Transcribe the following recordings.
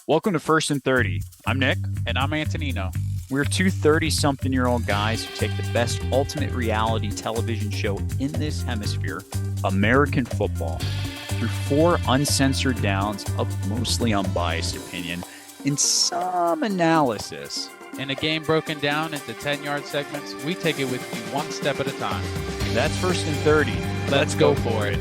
Welcome to First and 30. I'm Nick. And I'm Antonino. We're two 30-something-year-old guys who take the best ultimate reality television show in this hemisphere, American football, through four uncensored downs of mostly unbiased opinion and some analysis. In a game broken down into 10-yard segments, we take it with you one step at a time. That's First and 30. Let's go for it.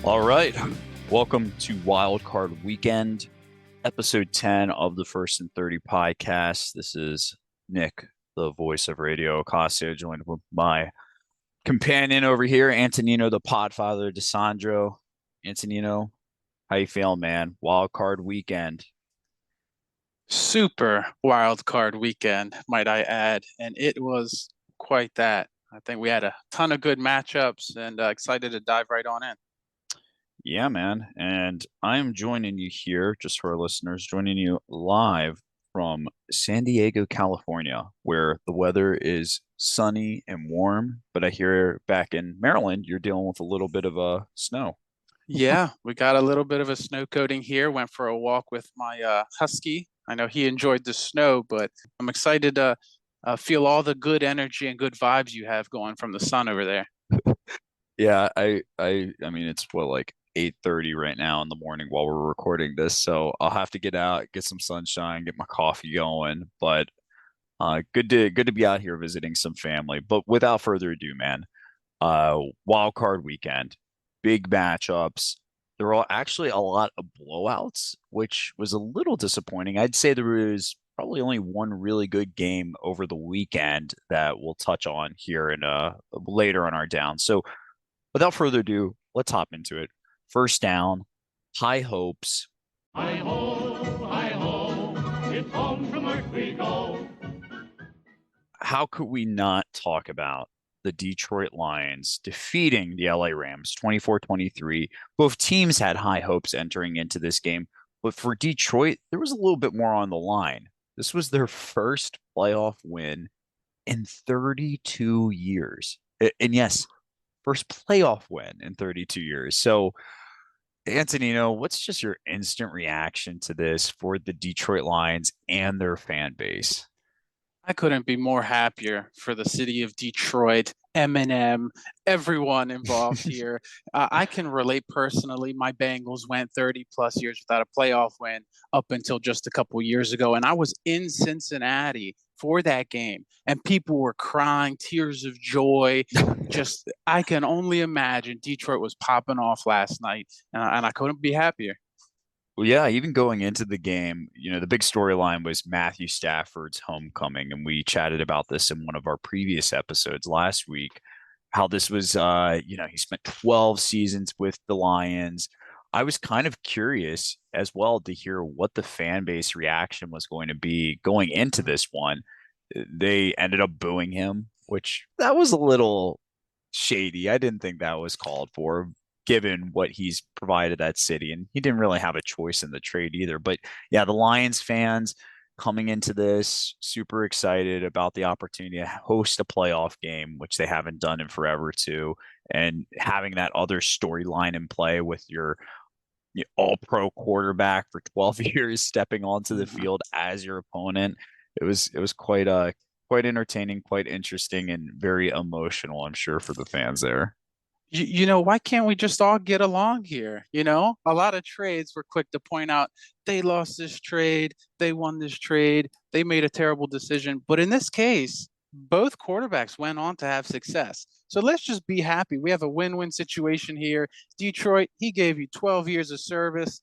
All right. Welcome to Wild Card Weekend, episode 10 of the First and 30 podcast. This is Nick, the voice of Radio Ocasio, joined with my companion over here, Antonino, the podfather, DeSandro. Antonino, how you feeling, man? Wild Card Weekend. Super wild card weekend, might I add. And it was quite that. I think we had a ton of good matchups and excited to dive right on in. Yeah, man. And I'm joining you here, just for our listeners, joining you live from San Diego, California, where the weather is sunny and warm. But I hear back in Maryland, you're dealing with a little bit of snow. Yeah, we got a little bit of a snow coating here. Went for a walk with my husky. I know he enjoyed the snow, but I'm excited to feel all the good energy and good vibes you have going from the sun over there. Yeah, I mean, it's what, like 8:30 right now in the morning while we're recording this, so I'll have to get out, get some sunshine, get my coffee going. But good to be out here visiting some family. But without further ado, man, wild card weekend, big matchups. There were actually a lot of blowouts, which was a little disappointing. I'd say there was probably only one really good game over the weekend that we'll touch on here in later on our down. So without further ado, let's hop into it. First down, high hopes. Hi ho, it's home from work we go. How could we not talk about the Detroit Lions defeating the LA Rams 24-23? Both teams had high hopes entering into this game, but for Detroit, there was a little bit more on the line. This was their first playoff win in 32 years. And yes, first playoff win in 32 years. So, Antonino, what's just your instant reaction to this for the Detroit Lions and their fan base? I couldn't be more happier for the city of Detroit, Eminem, everyone involved here. I can relate personally. My Bengals went 30 plus years without a playoff win up until just a couple years ago. And I was in Cincinnati for that game, and people were crying, tears of joy. Just, I can only imagine Detroit was popping off last night, and I couldn't be happier. Well, yeah, even going into the game, the big storyline was Matthew Stafford's homecoming, and we chatted about this in one of our previous episodes last week, how this was, he spent 12 seasons with the Lions. I was kind of curious as well to hear what the fan base reaction was going to be going into this one. They ended up booing him, which that was a little shady. I didn't think that was called for, given what he's provided that city. And he didn't really have a choice in the trade either. But yeah, the Lions fans coming into this super excited about the opportunity to host a playoff game, which they haven't done in forever too. And having that other storyline in play with your all-pro quarterback for 12 years stepping onto the field as your opponent. It was quite entertaining, quite interesting, and very emotional, I'm sure, for the fans there. Why can't we just all get along here? A lot of trades were quick to point out they lost this trade, they won this trade, they made a terrible decision. But in this case, both quarterbacks went on to have success. So let's just be happy. We have a win-win situation here. Detroit, he gave you 12 years of service.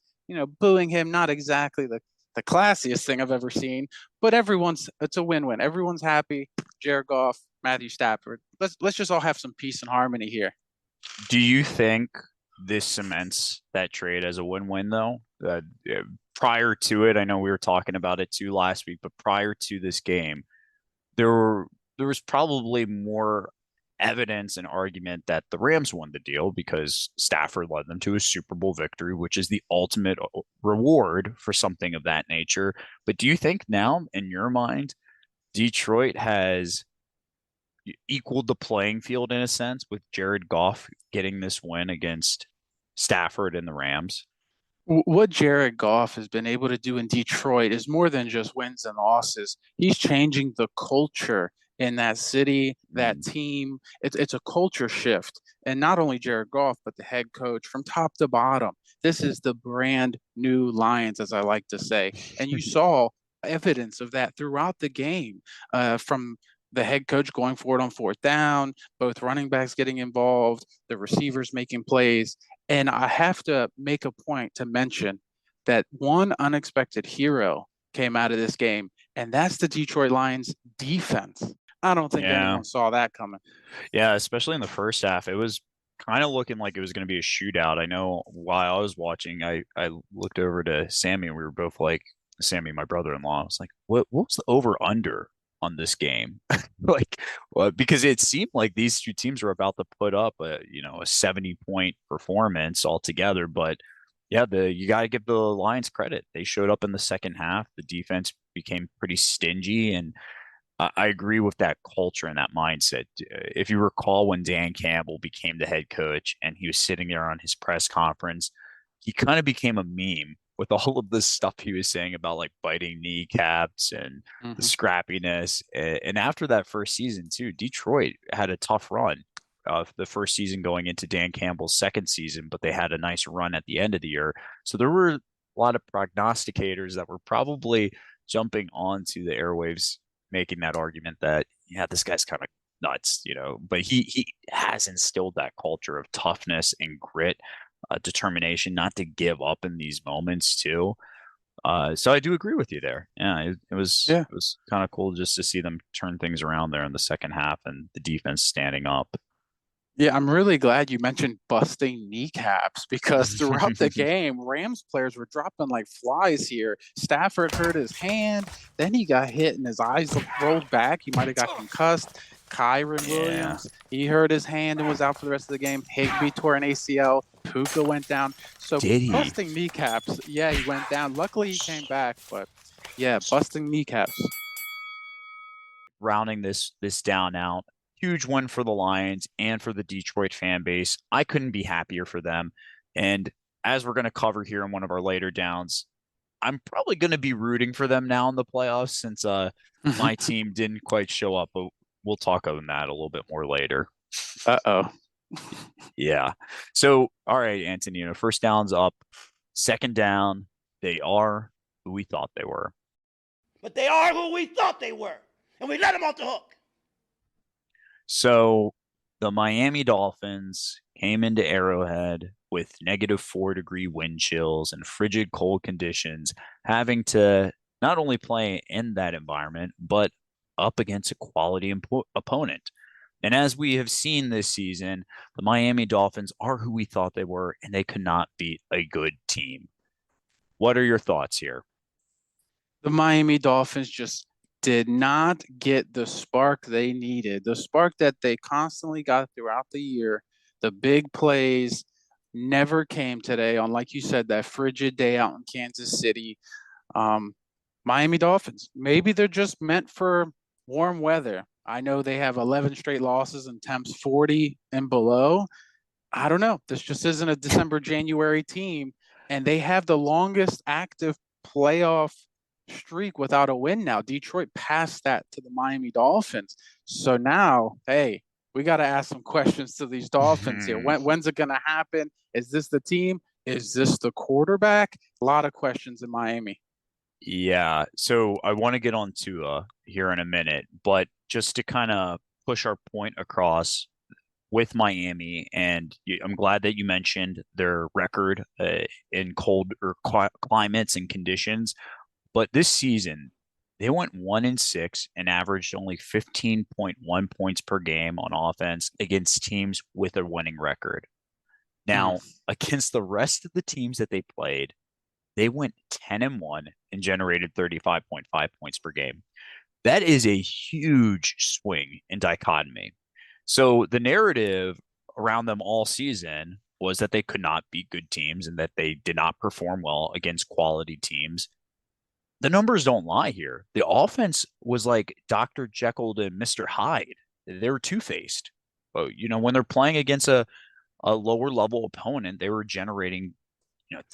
Booing him, not exactly the classiest thing I've ever seen, but it's a win-win. Everyone's happy. Jared Goff, Matthew Stafford. Let's just all have some peace and harmony here. Do you think this cements that trade as a win-win, though? Prior to it, I know we were talking about it too last week, but prior to this game, there was probably more evidence and argument that the Rams won the deal because Stafford led them to a Super Bowl victory, which is the ultimate reward for something of that nature. But do you think now, in your mind, Detroit has equaled the playing field in a sense with Jared Goff getting this win against Stafford and the Rams. What Jared Goff has been able to do in Detroit is more than just wins and losses. He's changing the culture in that city, that Mm, team. It's a culture shift. And not only Jared Goff, but the head coach from top to bottom. This is the brand new Lions, as I like to say. And you saw evidence of that throughout the game, from the head coach going for it on fourth down, both running backs getting involved, the receivers making plays. And I have to make a point to mention that one unexpected hero came out of this game, and that's the Detroit Lions defense. I don't think yeah. anyone saw that coming. Yeah, especially in the first half. It was kind of looking like it was going to be a shootout. I know while I was watching, I looked over to Sammy and we were both like, Sammy, my brother-in-law, was like, what was the over under on this game? Like, well, because it seemed like these two teams were about to put up a 70-point performance altogether. But yeah, the you got to give the Lions credit. They showed up in the second half. The defense became pretty stingy, and I agree with that culture and that mindset. If you recall when Dan Campbell became the head coach and he was sitting there on his press conference, he kind of became a meme with all of this stuff he was saying about like biting kneecaps and the Mm-hmm. scrappiness. And after that first season, too, Detroit had a tough run. The first season going into Dan Campbell's second season, but they had a nice run at the end of the year. So there were a lot of prognosticators that were probably jumping onto the airwaves making that argument that yeah, this guy's kind of nuts, but he has instilled that culture of toughness and grit, determination not to give up in these moments too. So I do agree with you there. Yeah, Yeah. it was kind of cool just to see them turn things around there in the second half and the defense standing up. Yeah, I'm really glad you mentioned busting kneecaps because throughout the game, Rams players were dropping like flies here. Stafford hurt his hand, then he got hit and his eyes rolled back. He might have got concussed. Kyron Yeah. Williams, he hurt his hand and was out for the rest of the game. Higbee tore an ACL. Puka went down. So Did he? busting kneecaps, yeah, he went down. Luckily, he came back, but yeah, busting kneecaps. Rounding this down out. Huge win for the Lions and for the Detroit fan base. I couldn't be happier for them. And as we're going to cover here in one of our later downs, I'm probably going to be rooting for them now in the playoffs since my team didn't quite show up, but we'll talk on that a little bit more later. Uh-oh. Yeah. So, all right, Antonino, first down's up. Second down, they are who we thought they were. But they are who we thought they were, and we let them off the hook. So the Miami Dolphins came into Arrowhead with -4-degree wind chills and frigid cold conditions, having to not only play in that environment, but up against a quality opponent. And as we have seen this season, the Miami Dolphins are who we thought they were, and they could not beat a good team. What are your thoughts here? The Miami Dolphins just did not get the spark they needed, the spark that they constantly got throughout the year. The big plays never came today on, like you said, that frigid day out in Kansas City. Um, Miami Dolphins, maybe they're just meant for warm weather. I know they have 11 straight losses and temps 40 and below. I don't know. This just isn't a December, January team. And they have the longest active playoff streak without a win now. Detroit passed that to the Miami Dolphins. So now, hey, we got to ask some questions to these Dolphins here. When's it going to happen? Is this the team? Is this the quarterback? A lot of questions in Miami. Yeah, so I want to get on Tua here in a minute, but just to kind of push our point across with Miami, and I'm glad that you mentioned their record in cold or climates and conditions. But this season, they went 1-6 and averaged only 15.1 points per game on offense against teams with a winning record. Now, against the rest of the teams that they played, they went 10-1 and generated 35.5 points per game. That is a huge swing in dichotomy. So the narrative around them all season was that they could not beat good teams and that they did not perform well against quality teams. The numbers don't lie here. The offense was like Dr. Jekyll and Mr. Hyde. they're two-faced. But when they're playing against a lower level opponent, they were generating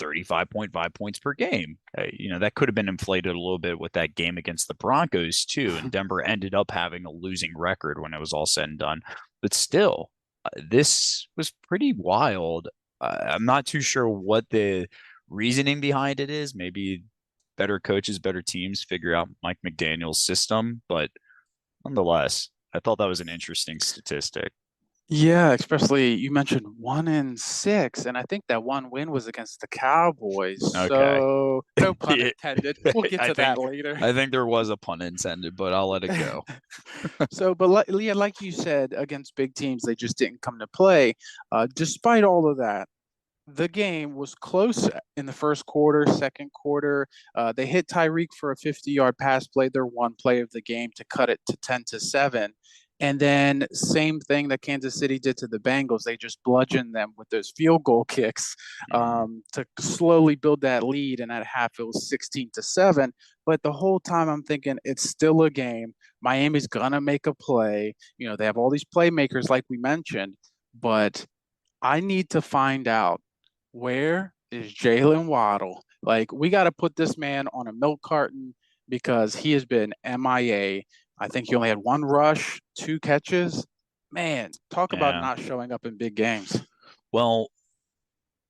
35.5 points per game. That could have been inflated a little bit with that game against the Broncos too, and Denver ended up having a losing record when it was all said and done. But still, this was pretty wild. I'm not too sure what the reasoning behind it is. Maybe better coaches, better teams figure out Mike McDaniel's system, but nonetheless, I thought that was an interesting statistic. Yeah, especially you mentioned 1-6, and I think that one win was against the Cowboys. Okay. So no pun intended. We'll get I to that think later. I think there was a pun intended, but I'll let it go. So, but Leah, like you said, against big teams, they just didn't come to play. Despite all of that, the game was close in the first quarter, second quarter. They hit Tyreek for a 50-yard pass play, their one play of the game to cut it to 10-7. And then same thing that Kansas City did to the Bengals. They just bludgeoned them with those field goal kicks to slowly build that lead. And at half, it was 16-7. But the whole time I'm thinking it's still a game. Miami's gonna make a play. They have all these playmakers like we mentioned, but I need to find out, where is Jalen Waddle? Like, we got to put this man on a milk carton because he has been MIA. I think he only had one rush, two catches. Man, talk about Yeah. not showing up in big games. Well,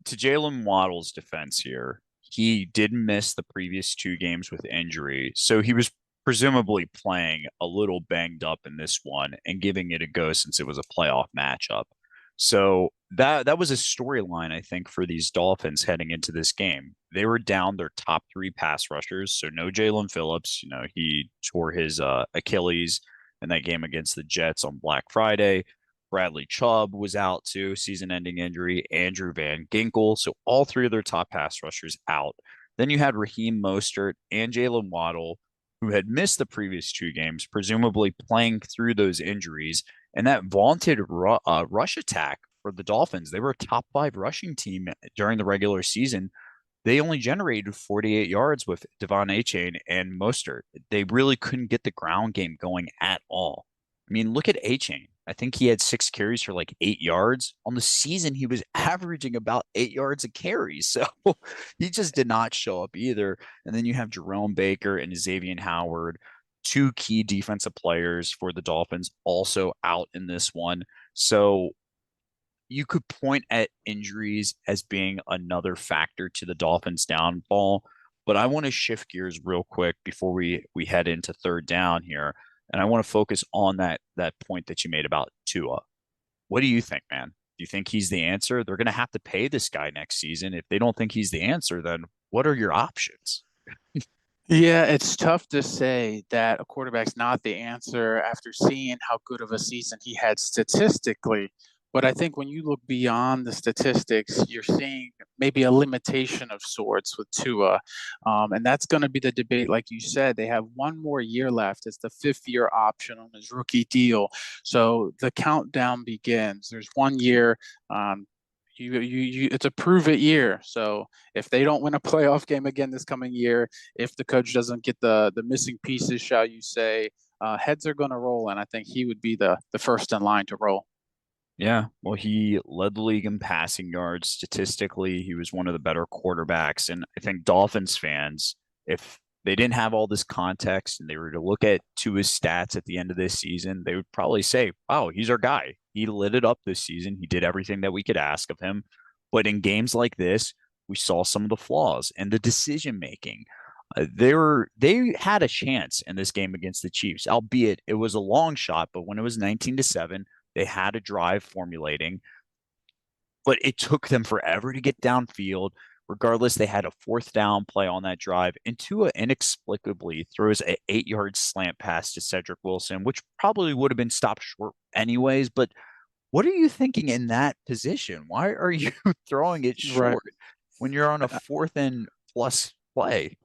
to Jalen Waddle's defense here, he did miss the previous two games with injury, so he was presumably playing a little banged up in this one and giving it a go since it was a playoff matchup. So that was a storyline, I think, for these Dolphins heading into this game. They were down their top three pass rushers, so no Jalen Phillips. He tore his Achilles in that game against the Jets on Black Friday. Bradley Chubb was out too, season-ending injury. Andrew Van Ginkel, so all three of their top pass rushers out. Then you had Raheem Mostert and Jalen Waddle, who had missed the previous two games, presumably playing through those injuries. And that vaunted rush attack for the Dolphins, they were a top five rushing team during the regular season. They only generated 48 yards with Devon Achane and Mostert. They really couldn't get the ground game going at all. I mean, look at Achane. I think he had 6 carries for like 8 yards. On the season, he was averaging about 8 yards a carry. So he just did not show up either. And then you have Jerome Baker and Xavier Howard, two key defensive players for the Dolphins, also out in this one. So you could point at injuries as being another factor to the Dolphins' downfall, but I want to shift gears real quick before we head into third down here, and I want to focus on that point that you made about Tua. What do you think, man? Do you think he's the answer? They're going to have to pay this guy next season. If they don't think he's the answer, then what are your options? Yeah, it's tough to say that a quarterback's not the answer after seeing how good of a season he had statistically. But I think when you look beyond the statistics, you're seeing maybe a limitation of sorts with Tua. And that's going to be the debate. Like you said, they have one more year left. It's the fifth-year option on his rookie deal. So the countdown begins. There's 1 year. It's a prove it year. So if they don't win a playoff game again this coming year, if the coach doesn't get the missing pieces, shall you say, heads are going to roll, and I think he would be the first in line to roll. Yeah, well, he led the league in passing yards. Statistically, he was one of the better quarterbacks. And I think Dolphins fans, if they didn't have all this context and they were to look at to his stats at the end of this season, they would probably say, wow, he's our guy. He lit it up this season. He did everything that we could ask of him. But in games like this, we saw some of the flaws and the decision making. They had a chance in this game against the Chiefs, albeit it was a long shot. But when it was 19-7, they had a drive formulating, but it took them forever to get downfield. Regardless, they had a fourth down play on that drive, and Tua inexplicably throws an 8 yard slant pass to Cedric Wilson, which probably would have been stopped short anyways. But what are you thinking in that position? Why are you throwing it Right. short when you're on a fourth and plus play?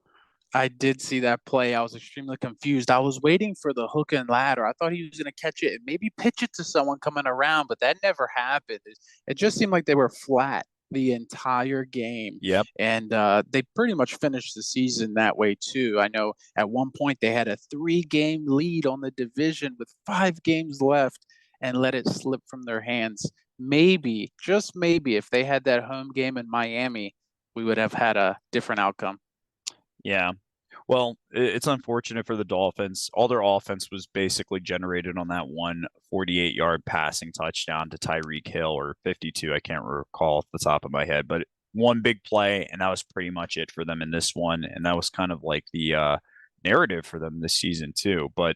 I did see that play. I was extremely confused. I was waiting for the hook and ladder. I thought he was going to catch it and maybe pitch it to someone coming around, but that never happened. It just seemed like they were flat the entire game. Yep. And they pretty much finished the season that way too. I know at one point they had a 3-game lead on the division with 5 games left and let it slip from their hands. Maybe, just maybe, if they had that home game in Miami, we would have had a different outcome. Yeah. Well, it's unfortunate for the Dolphins. All their offense was basically generated on that one 48-yard passing touchdown to Tyreek Hill, or 52. I can't recall off the top of my head, but one big play, and that was pretty much it for them in this one. And that was kind of like the narrative for them this season, too. But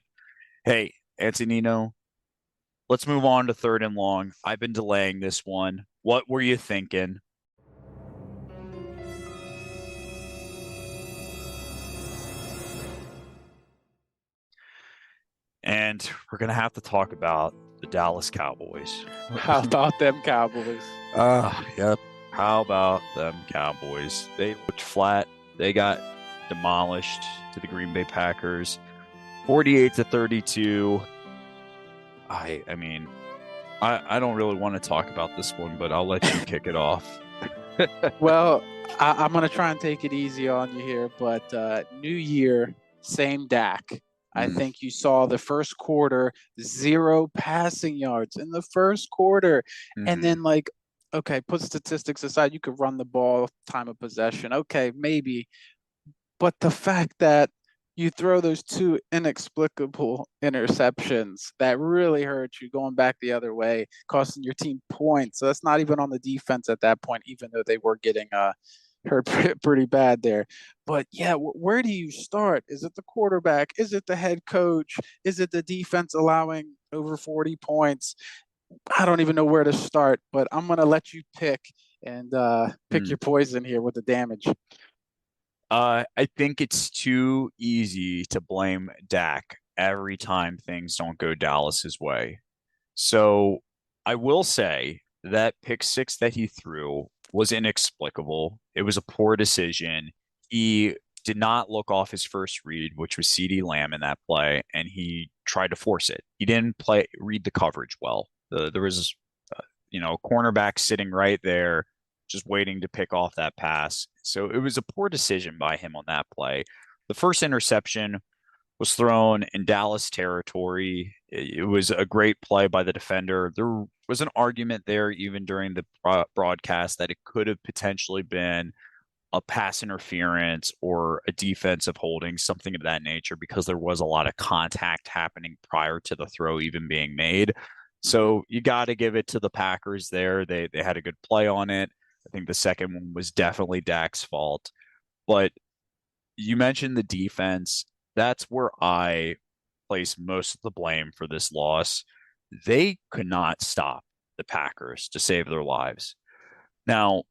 hey, Antonino, let's move on to third and long. I've been delaying this one. What were you thinking? And we're going to have to talk about the Dallas Cowboys. How about them Cowboys? Yep. How about them Cowboys? They looked flat. They got demolished to the Green Bay Packers, 48-32. I mean, I don't really want to talk about this one, but I'll let you kick it off. Well, I'm going to try and take it easy on you here, but new year, same Dak. I think you saw the first quarter, 0 passing yards in the first quarter. And then, like, okay, put statistics aside, you could run the ball, time of possession. Okay, maybe. But the fact that you throw those 2 inexplicable interceptions that really hurt you going back the other way, costing your team points. So that's not even on the defense at that point, even though they were getting hurt pretty bad there. But yeah, where do you start? Is it the quarterback? Is it the head coach? Is it the defense allowing over 40 points? I don't even know where to start, but I'm going to let you pick and pick your poison here with the damage. I think it's too easy to blame Dak every time things don't go Dallas's way. So I will say that pick six that he threw was inexplicable. It was a poor decision. He did not look off his first read, which was CeeDee Lamb in that play, and he tried to force it. He didn't read the coverage well. There was, a cornerback sitting right there, just waiting to pick off that pass. So it was a poor decision by him on that play. The first interception was thrown in Dallas territory. It was a great play by the defender. There was an argument there even during the broadcast that it could have potentially been a pass interference or a defensive holding, something of that nature, because there was a lot of contact happening prior to the throw even being made. So you got to give it to the Packers there. They had a good play on it. I think the second one was definitely Dak's fault. But you mentioned the defense. That's where I place most of the blame for this loss. They could not stop the Packers to save their lives. Now,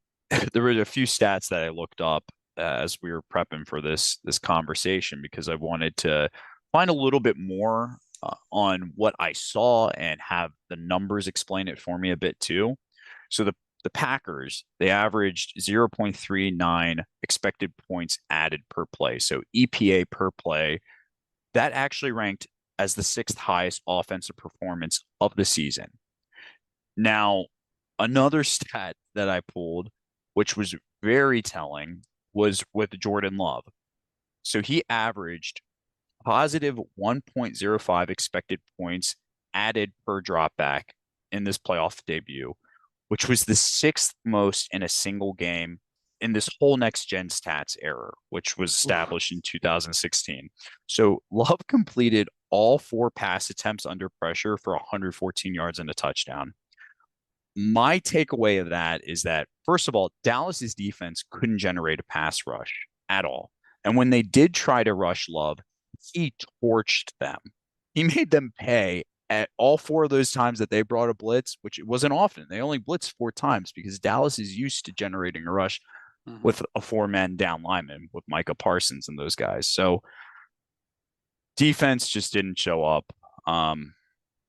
there were a few stats that I looked up as we were prepping for this conversation because I wanted to find a little bit more on what I saw and have the numbers explain it for me a bit too. So the Packers, they averaged 0.39 expected points added per play. So EPA per play, that actually ranked as the 6th highest offensive performance of the season. Now, another stat that I pulled, which was very telling, was with Jordan Love. So he averaged positive 1.05 expected points added per dropback in this playoff debut, which was the 6th most in a single game in this whole next gen stats era, which was established in 2016. So Love completed all 4 pass attempts under pressure for 114 yards and a touchdown. My takeaway of that is that, first of all, Dallas's defense couldn't generate a pass rush at all. And when they did try to rush Love, he torched them. He made them pay at all 4 of those times that they brought a blitz, which it wasn't often. They only blitzed 4 times because Dallas is used to generating a rush with a 4-man down lineman with Micah Parsons and those guys. So defense just didn't show up.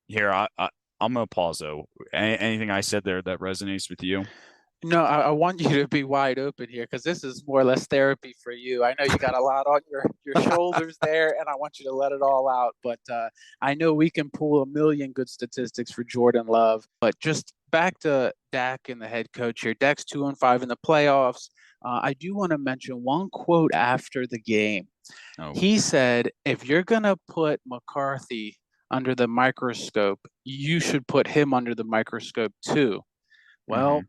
Here, I'm going to pause, though. Anything I said there that resonates with you? No, I want you to be wide open here because this is more or less therapy for you. I know you got a lot on your shoulders there, and I want you to let it all out. But I know we can pull a million good statistics for Jordan Love, but just back to Dak and the head coach here. Dak's 2-5 in the playoffs. I do want to mention one quote after the game. Oh, He said, if you're going to put McCarthy under the microscope, you should put him under the microscope too. Well,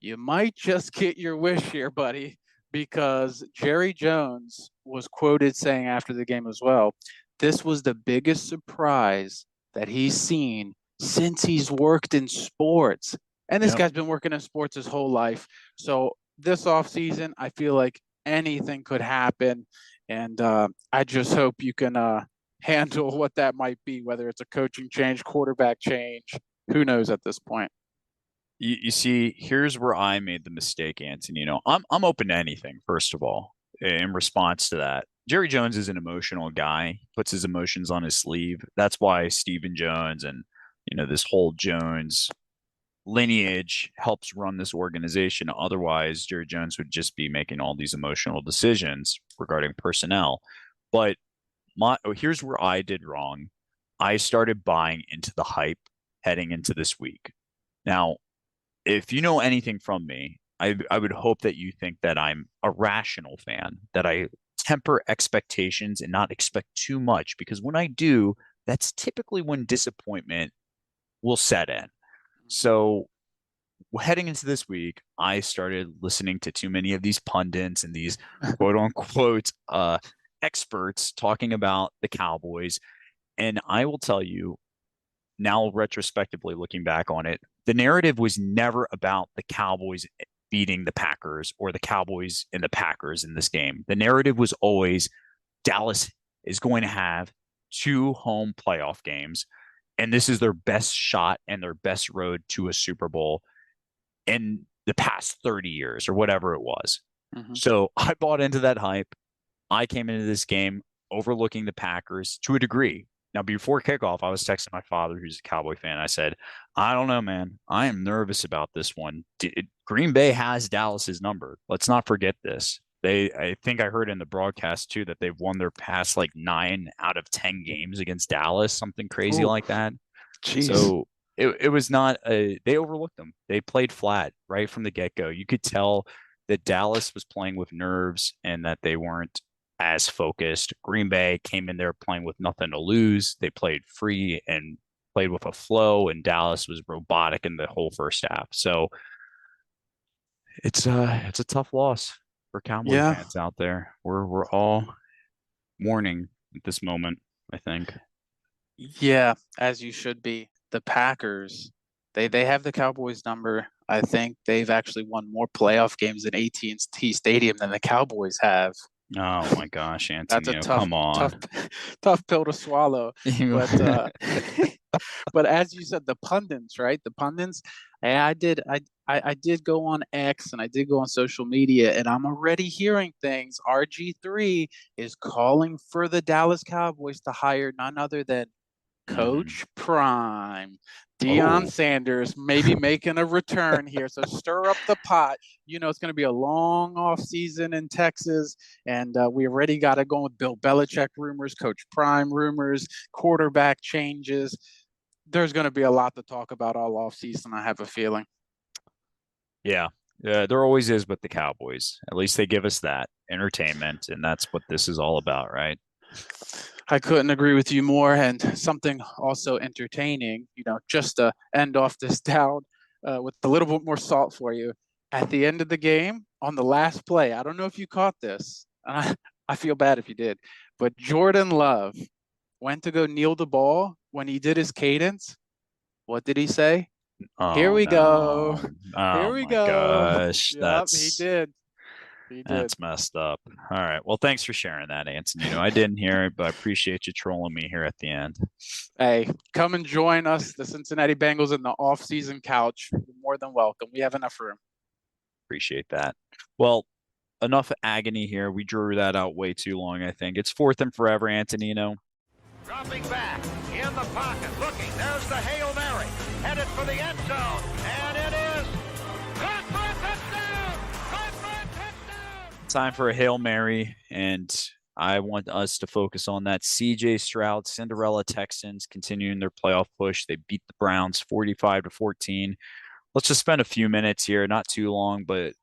you might just get your wish here, buddy, because Jerry Jones was quoted saying after the game as well, this was the biggest surprise that he's seen since he's worked in sports. And this guy's been working in sports his whole life. So this offseason, I feel like anything could happen. And I just hope you can handle what that might be, whether it's a coaching change, quarterback change, who knows at this point. You see, here's where I made the mistake, Antonino. I'm open to anything, first of all, in response to that. Jerry Jones is an emotional guy, puts his emotions on his sleeve. That's why Stephen Jones and, this whole Jones lineage helps run this organization. Otherwise, Jerry Jones would just be making all these emotional decisions regarding personnel. But here's where I did wrong. I started buying into the hype heading into this week. Now, if you know anything from me, I would hope that you think that I'm a rational fan, that I temper expectations and not expect too much, because when I do, that's typically when disappointment will set in. So heading into this week, I started listening to too many of these pundits and these quote unquote experts talking about the Cowboys. And I will tell you now, retrospectively looking back on it, the narrative was never about the Cowboys beating the Packers or the Cowboys and the Packers in this game. The narrative was always Dallas is going to have 2 home playoff games, and this is their best shot and their best road to a Super Bowl in the past 30 years or whatever it was. So I bought into that hype. I came into this game overlooking the Packers to a degree. Now, before kickoff, I was texting my father, who's a Cowboy fan. I said, I don't know, man. I am nervous about this one. Green Bay has Dallas's number. Let's not forget this. I think I heard in the broadcast, too, that they've won their past 9 out of 10 games against Dallas, something crazy like that. Jeez. So it was not they overlooked them. They played flat right from the get-go. You could tell that Dallas was playing with nerves and that they weren't as focused. Green Bay came in there playing with nothing to lose. They played free and played with a flow, and Dallas was robotic in the whole first half. So it's a tough loss for Cowboy fans out there. We're all mourning at this moment, I think. Yeah, as you should be. The Packers, they have the Cowboys number. I think they've actually won more playoff games in AT&T Stadium than the Cowboys have. Oh my gosh, Antonino, That's a come on. tough pill to swallow. But but as you said, the pundits, right? The pundits. I did go on X and I did go on social media, and I'm already hearing things. RG3 is calling for the Dallas Cowboys to hire none other than Coach Prime. Deion Sanders maybe making a return here. So stir up the pot. It's going to be a long off season in Texas. And we already got it going with Bill Belichick rumors, Coach Prime rumors, quarterback changes. There's going to be a lot to talk about all off season, I have a feeling. Yeah, there always is with the Cowboys. At least they give us that entertainment. And that's what this is all about, right? I couldn't agree with you more. And something also entertaining, just to end off this down with a little bit more salt for you. At the end of the game, on the last play, I don't know if you caught this. I feel bad if you did. But Jordan Love went to go kneel the ball. When he did his cadence, what did he say? Here we go. Here we go. Gosh, yep, he did. That's messed up. All right. Well, thanks for sharing that, Antonino. I didn't hear it, but I appreciate you trolling me here at the end. Hey, come and join us, the Cincinnati Bengals, in the off-season couch. You're more than welcome. We have enough room. Appreciate that. Well, enough agony here. We drew that out way too long, I think. It's 4th and forever, Antonino. Dropping back in the pocket, looking. There's the Hail Mary, headed for the end zone, and it is caught for a touchdown! Caught for a touchdown! Time for a Hail Mary, and I want us to focus on that. CJ Stroud, Cinderella Texans continuing their playoff push. They beat the Browns 45-14. let's just spend a few minutes here, not too long, but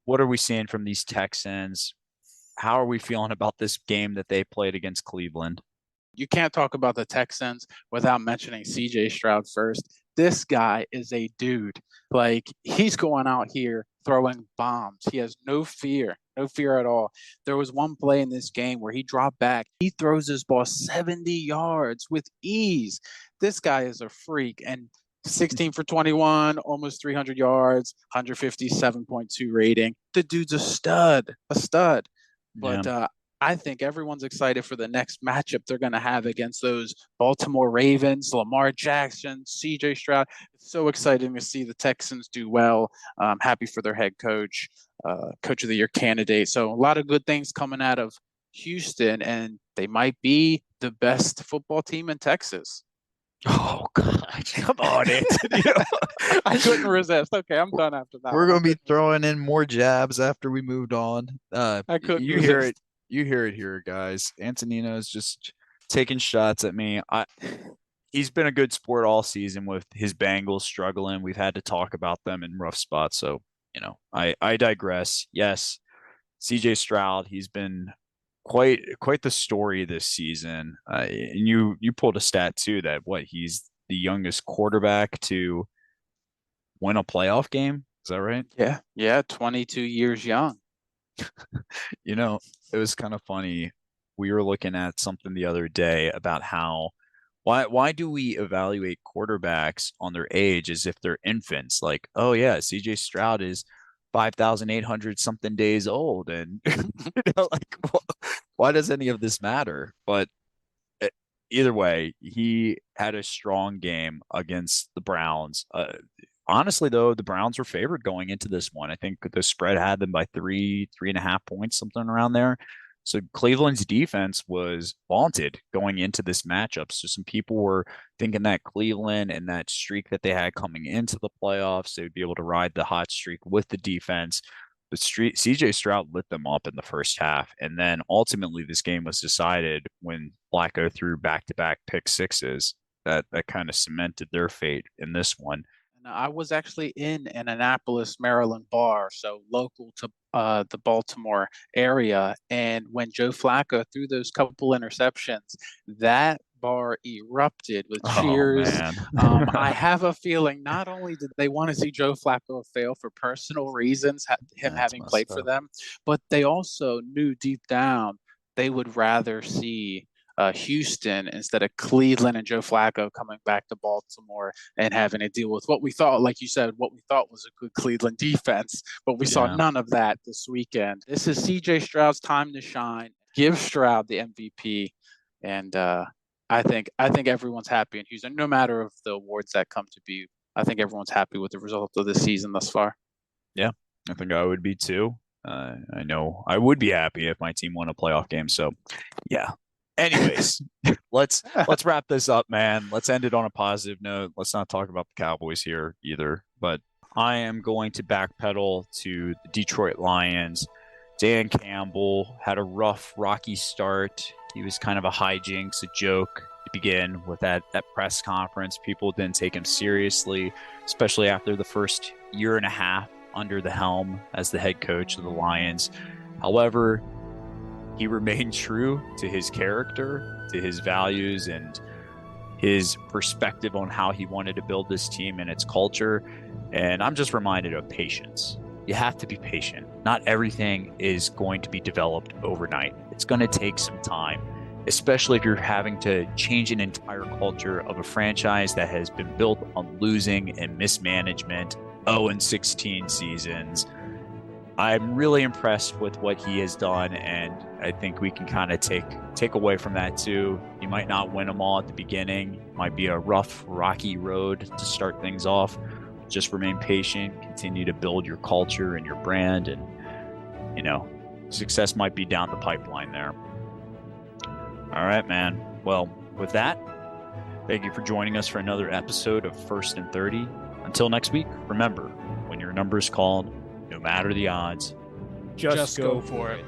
what are we seeing from these Texans? How are we feeling about this game that they played against Cleveland? You can't talk about the Texans without mentioning CJ Stroud first. This guy is a dude. Like, he's going out here throwing bombs. He has no fear at all. There was one play in this game where he dropped back. He throws his ball 70 yards with ease. This guy is a freak. And 16 for 21, almost 300 yards, 157.2 rating. The dude's a stud, a stud. But Yeah. I think everyone's excited for the next matchup they're going to have against those Baltimore Ravens, Lamar Jackson, CJ Stroud. It's so exciting to see the Texans do well. Happy for their head coach, coach of the year candidate. So a lot of good things coming out of Houston, and they might be the best football team in Texas. Oh God, come on, Antonino. I couldn't resist. Okay, I'm done after that. We're going to be throwing in more jabs after we moved on. I couldn't You hear resist. it. You hear it here, guys. Antonino is just taking shots at me. He's been a good sport all season with his Bengals struggling. We've had to talk about them in rough spots. So, I digress. Yes, CJ Stroud, he's been quite the story this season. And you pulled a stat too that he's the youngest quarterback to win a playoff game. Is that right? Yeah, 22 years young. It was kind of funny. We were looking at something the other day about why do we evaluate quarterbacks on their age as if they're infants? Like, oh yeah, CJ Stroud is 5,800 something days old, and like, why does any of this matter? But either way, he had a strong game against the Browns. Honestly, though, the Browns were favored going into this one. I think the spread had them by 3.5 points, something around there. So Cleveland's defense was vaunted going into this matchup. So some people were thinking that Cleveland and that streak that they had coming into the playoffs, they would be able to ride the hot streak with the defense. The CJ Stroud lit them up in the first half. And then ultimately this game was decided when Flacco threw back-to-back pick sixes. That kind of cemented their fate in this one. I was actually in an Annapolis, Maryland bar, so local to the Baltimore area. And when Joe Flacco threw those couple interceptions, that bar erupted with cheers. Oh, man. I have a feeling not only did they want to see Joe Flacco fail for personal reasons, him That's having played for up. them, but they also knew deep down they would rather see Houston instead of Cleveland and Joe Flacco coming back to Baltimore and having to deal with what we thought, like you said, what we thought was a good Cleveland defense, but we saw none of that this weekend. This is CJ Stroud's time to shine. Give Stroud the MVP, and I think everyone's happy in Houston, no matter of the awards that come to be. I think everyone's happy with the result of the season thus far. Yeah, I think I would be too. I know I would be happy if my team won a playoff game. So, yeah. Anyways, let's wrap this up, man. Let's end it on a positive note. Let's not talk about the Cowboys here either. But I am going to backpedal to the Detroit Lions. Dan Campbell had a rough, rocky start. He was kind of a hijinks, a joke to begin with that press conference. People didn't take him seriously, especially after the first year and a half under the helm as the head coach of the Lions. However, he remained true to his character, to his values, and his perspective on how he wanted to build this team and its culture. And I'm just reminded of patience. You have to be patient. Not everything is going to be developed overnight. It's going to take some time, especially if you're having to change an entire culture of a franchise that has been built on losing and mismanagement, 0-16 seasons. I'm really impressed with what he has done, and I think we can kind of take away from that too. You might not win them all at the beginning. It might be a rough, rocky road to start things off. Just remain patient, continue to build your culture and your brand, and success might be down the pipeline there. All right, man. Well, with that, thank you for joining us for another episode of First and 30. Until next week, remember, when your number is called, no matter the odds, Just go for it.